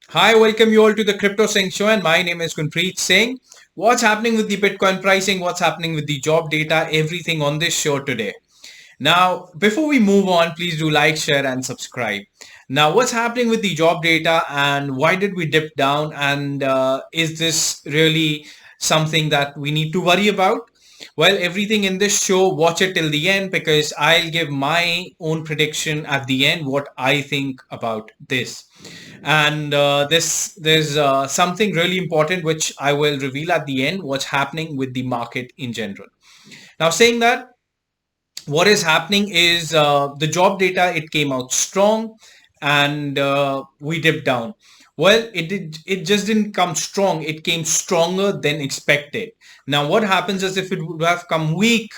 Hi, welcome you all to the Crypto Singh Show, and my name is Gunpreet Singh. What's happening with the Bitcoin pricing? What's happening with the job data? Everything on this show today. Now, before we move on, please do like, share, and subscribe. Now, what's happening with the job data, and why did we dip down? And is this really something that we need to worry about? Well, everything in this show, watch it till the end because I'll give my own prediction at the end what I think about this. And there's something really important which I will reveal at the end. What's happening with the market in general? Now, saying that, what is happening is the job data, it came out strong, and we dipped down. Well, it just didn't come strong, it came stronger than expected. Now what happens is, if it would have come weak,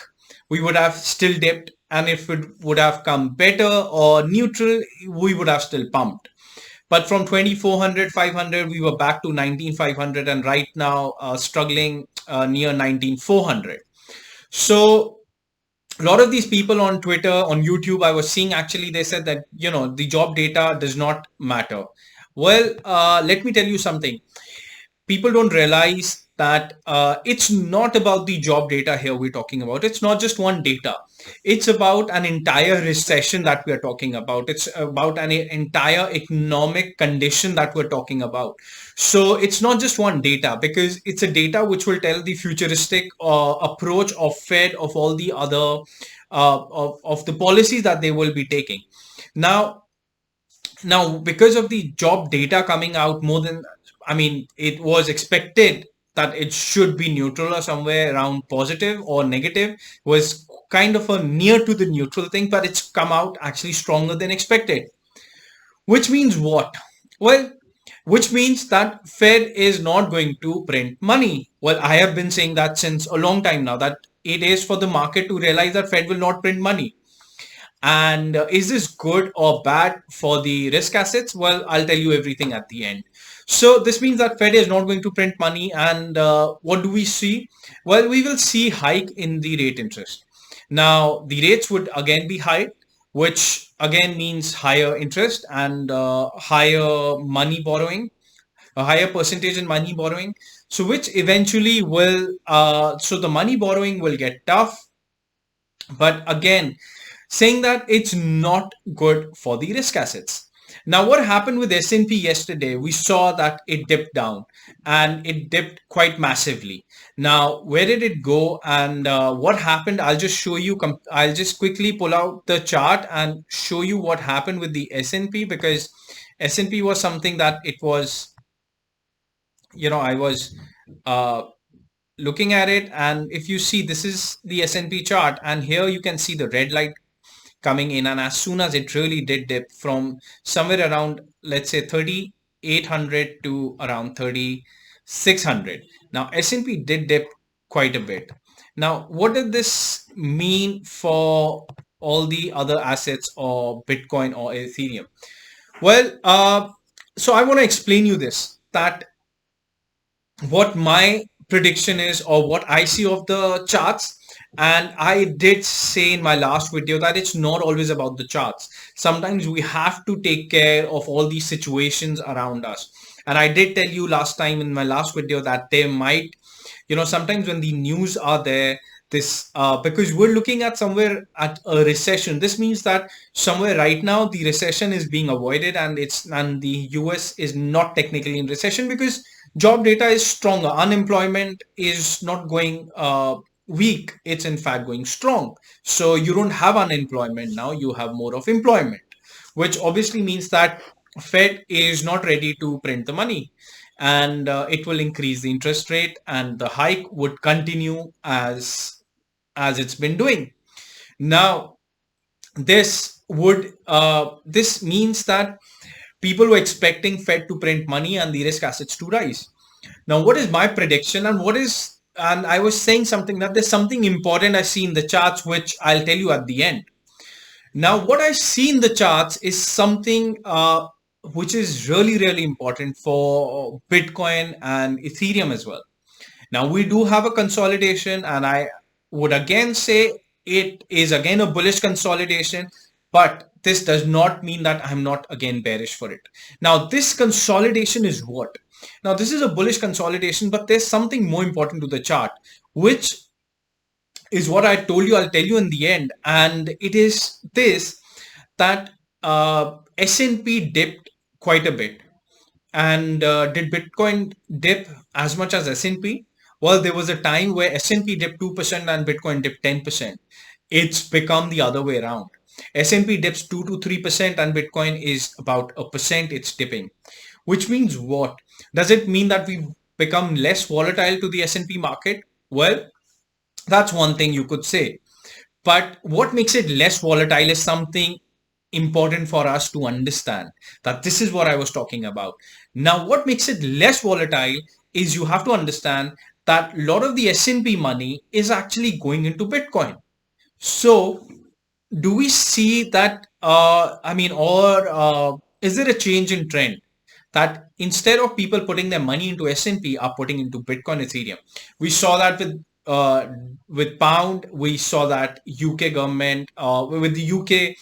we would have still dipped, and if it would have come better or neutral, we would have still pumped. But from 2400 500, we were back to 19500, and right now struggling near 19400. So a lot of these people on Twitter, on YouTube, I was seeing, actually they said that the job data does not matter. Well, let me tell you something. People don't realize that it's not about the job data here we're talking about. It's not just one data. It's about an entire recession that we're talking about. It's about an entire economic condition that we're talking about. So it's not just one data, because it's a data which will tell the futuristic approach of Fed, of all the other of the policies that they will be taking. Now, because of the job data coming out more than, I mean, it was expected that it should be neutral or somewhere around positive or negative, was kind of a near to the neutral thing, but it's come out actually stronger than expected. Which means what? Well, which means that Fed is not going to print money. Well, I have been saying that since a long time now, that it is for the market to realize that Fed will not print money. And is this good or bad for the risk assets? Well, I'll tell you everything at the end. So this means that Fed is not going to print money, and what do we see? Well, we will see hike in the rate interest. Now, the rates would again be high, which again means higher interest and higher money borrowing, a higher percentage in money borrowing. So which eventually will, so the money borrowing will get tough. But again, saying that it's not good for the risk assets. Now, what happened with S&P yesterday? We saw that it dipped down, and it dipped quite massively. Now, where did it go, and what happened? I'll just show you. I'll just quickly pull out the chart and show you what happened with the S&P, because S&P was something that it was, I was uh, looking at it, and if you see, this is the S&P chart, and here you can see the red light coming in, and as soon as it really did dip from somewhere around, let's say, 3800 to around 3600. Now S&P did dip quite a bit. Now what did this mean for all the other assets, or Bitcoin or Ethereum? Well, so I want to explain you this, that what my prediction is, or what I see of the charts. And I did say in my last video that it's not always about the charts. Sometimes we have to take care of all these situations around us. And I did tell you last time in my last video that there might, sometimes when the news are there, this because we're looking at somewhere at a recession. This means that somewhere right now the recession is being avoided, and the US is not technically in recession, because job data is stronger. Unemployment is not going weak, it's in fact going strong. So you don't have unemployment now, you have more of employment, which obviously means that Fed is not ready to print the money, and it will increase the interest rate, and the hike would continue as it's been doing. Now this means that people were expecting Fed to print money and the risk assets to rise. Now what is my prediction, and I was saying something, that there's something important I see in the charts, which I'll tell you at the end. Now what I see in the charts is something which is really, really important for Bitcoin and Ethereum as well. Now we do have a consolidation, and I would again say it is again a bullish consolidation, but this does not mean that I'm not again bearish for it. Now, this consolidation is what? Now, this is a bullish consolidation, but there's something more important to the chart, which is what I told you I'll tell you in the end. And it is this, that S&P dipped quite a bit. And did Bitcoin dip as much as S&P? Well, there was a time where S&P dipped 2% and Bitcoin dipped 10%. It's become the other way around. S&P dips 2 to 3% and Bitcoin is about 1%. It's dipping, which means what? Does it mean that we've become less volatile to the S&P market? Well, that's one thing you could say. But what makes it less volatile is something important for us to understand, that this is what I was talking about. Now, what makes it less volatile is you have to understand that a lot of the S&P money is actually going into Bitcoin. So do we see that, is there a change in trend that instead of people putting their money into S&P are putting into Bitcoin, Ethereum? We saw that with pound. We saw that UK government, with the UK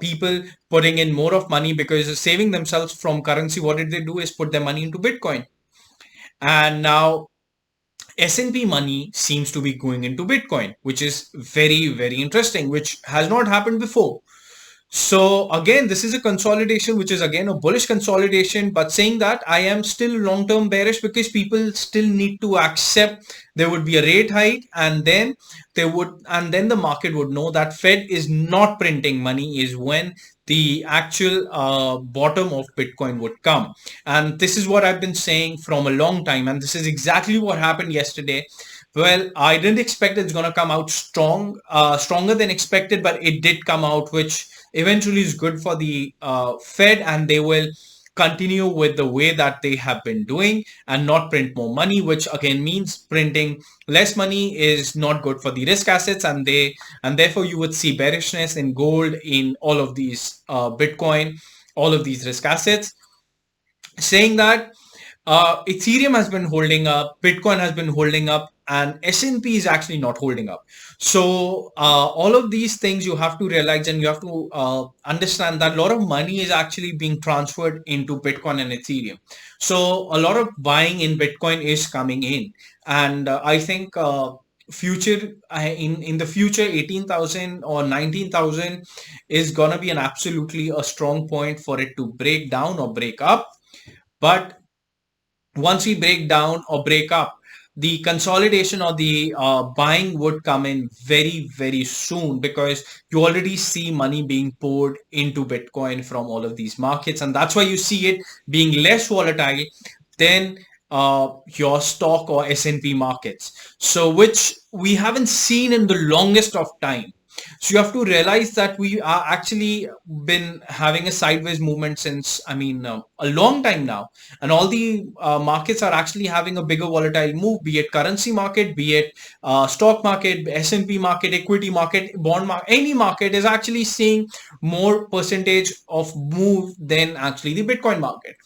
people putting in more of money because saving themselves from currency. What did they do is put their money into Bitcoin. And now S&P money seems to be going into Bitcoin, which is very, very interesting, which has not happened before. So again, this is a consolidation, which is again a bullish consolidation, but saying that I am still long-term bearish because people still need to accept there would be a rate hike, and then the market would know that Fed is not printing money is when the actual bottom of Bitcoin would come. And this is what I've been saying from a long time, and this is exactly what happened yesterday. Well, I didn't expect it's going to come out stronger than expected, but it did come out, which eventually is good for the Fed, and they will continue with the way that they have been doing and not print more money, which again means printing less money is not good for the risk assets, and therefore you would see bearishness in gold, in all of these Bitcoin, all of these risk assets, saying that Ethereum has been holding up, Bitcoin has been holding up, and S&P is actually not holding up. So all of these things you have to realize, and you have to understand that a lot of money is actually being transferred into Bitcoin and Ethereum. So a lot of buying in Bitcoin is coming in, and I think in the future 18,000 or 19,000 is gonna be an absolutely a strong point for it to break down or break up. But once we break down or break up, the consolidation or the buying would come in very, very soon, because you already see money being poured into Bitcoin from all of these markets. And that's why you see it being less volatile than your stock or S&P markets. So which we haven't seen in the longest of time. So you have to realize that we are actually been having a sideways movement since, a long time now. And all the markets are actually having a bigger volatile move, be it currency market, be it stock market, S&P market, equity market, bond market, any market is actually seeing more percentage of move than actually the Bitcoin market,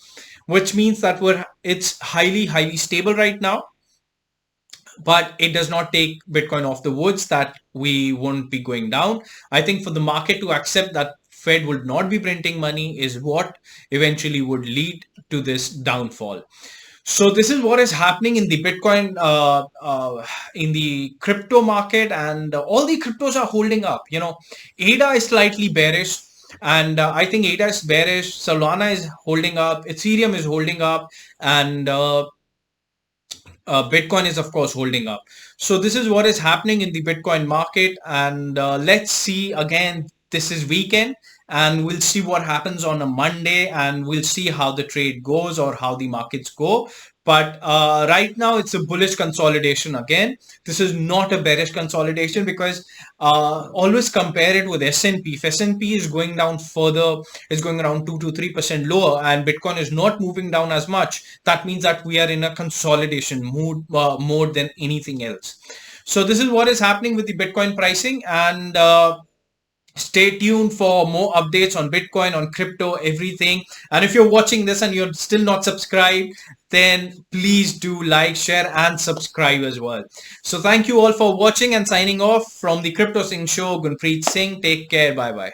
which means that it's highly, highly stable right now. But it does not take Bitcoin off the woods that we won't be going down. I think for the market to accept that Fed would not be printing money is what eventually would lead to this downfall. So this is what is happening in the Bitcoin, in the crypto market, and all the cryptos are holding up. ADA is slightly bearish, and I think ADA is bearish. Solana is holding up. Ethereum is holding up, and Bitcoin is of course holding up. So this is what is happening in the Bitcoin market, and let's see, again, this is weekend, and we'll see what happens on a Monday, and we'll see how the trade goes or how the markets go. But right now it's a bullish consolidation again. This is not a bearish consolidation, because always compare it with S&P. If S&P is going down further, is going around 2 to 3% lower, and Bitcoin is not moving down as much, that means that we are in a consolidation mood more than anything else. So this is what is happening with the Bitcoin pricing, and stay tuned for more updates on Bitcoin, on crypto, everything. And if you're watching this and you're still not subscribed, then please do like, share, and subscribe as well. So thank you all for watching, and signing off from the Crypto Singh Show, Gunpreet Singh. Take care. Bye bye.